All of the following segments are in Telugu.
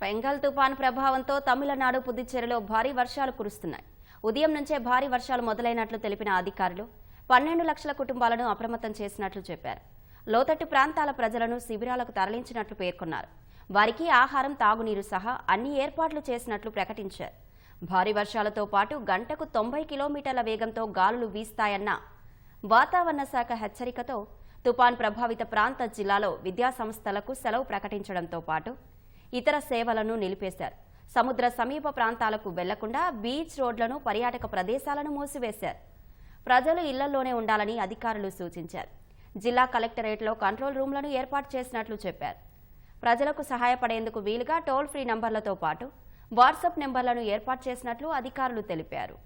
బెంగాల్ తుపాను ప్రభావంతో తమిళనాడు పుదుచ్చేరిలో భారీ వర్షాలు కురుస్తున్నాయి. ఉదయం నుంచే భారీ వర్షాలు మొదలైనట్లు తెలిపిన అధికారులు 12 లక్షల కుటుంబాలను అప్రమత్తం చేసినట్లు చెప్పారు. లోతట్టు ప్రాంతాల ప్రజలను శిబిరాలకు తరలించినట్లు పేర్కొన్నారు. వారికి ఆహారం, తాగునీరు సహా అన్ని ఏర్పాట్లు చేసినట్లు ప్రకటించారు. భారీ వర్షాలతో పాటు గంటకు 90 కిలోమీటర్ల వేగంతో గాలులు వీస్తాయన్న వాతావరణ శాఖ హెచ్చరికతో తుపాన్ ప్రభావిత ప్రాంత జిల్లాలో విద్యాసంస్థలకు సెలవు ప్రకటించడంతో పాటు ఇతర సేవలను నిలిపేశారు. సముద్ర సమీప ప్రాంతాలకు వెళ్లకుండా బీచ్ రోడ్లను, పర్యాటక ప్రదేశాలను మూసివేశారు. ప్రజలు ఇళ్లలోనే ఉండాలని అధికారులు సూచించారు. జిల్లా కలెక్టరేట్లో కంట్రోల్ రూమ్లను ఏర్పాటు చేసినట్లు చెప్పారు. ప్రజలకు సహాయపడేందుకు వీలుగా టోల్ ఫ్రీ నంబర్లతో పాటు వాట్సాప్ నెంబర్లను ఏర్పాటు చేసినట్లు అధికారులు తెలిపారు.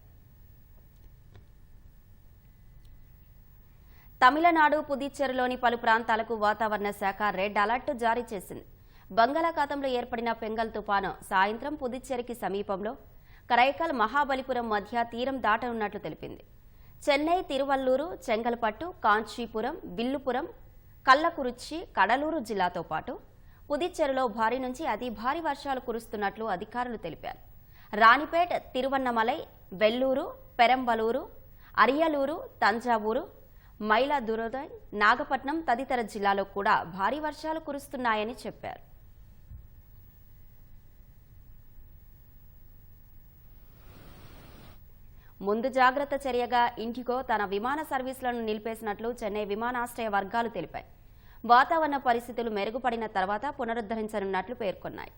తమిళనాడు పుదుచ్చేరిలోని పలు ప్రాంతాలకు వాతావరణ శాఖ రెడ్ అలర్ట్ జారీ చేసింది. బంగాళాఖాతంలో ఏర్పడిన పెంగల్ తుపాను సాయంత్రం పుదుచ్చేరికి సమీపంలో కరైకల్, మహాబలిపురం మధ్య తీరం దాటనున్నట్లు తెలిపింది. చెన్నై, తిరువల్లూరు, చెంగల్పట్టు, కాంచీపురం, విల్లుపురం, కల్లకురిచి, కడలూరు జిల్లాతో పాటు పుదుచ్చేరిలో భారీ నుంచి అతి భారీ వర్షాలు కురుస్తున్నట్లు అధికారులు తెలిపారు. రాణిపేట్, తిరువన్నమలై, వెల్లూరు, పెరంబలూరు, అరియలూరు, తంజావూరు, మైలాదురై, నాగపట్నం తదితర జిల్లాలో కూడా భారీ వర్షాలు కురుస్తున్నాయని చెప్పారు. ముందు జాగ్రత్త చర్యగా ఇండిగో తన విమాన సర్వీసులను నిలిపేసినట్లు చెన్నై విమానాశ్రయ వర్గాలు తెలిపాయి. వాతావరణ పరిస్థితులు మెరుగుపడిన తర్వాత పునరుద్ధరించనున్నట్లు పేర్కొన్నాయి.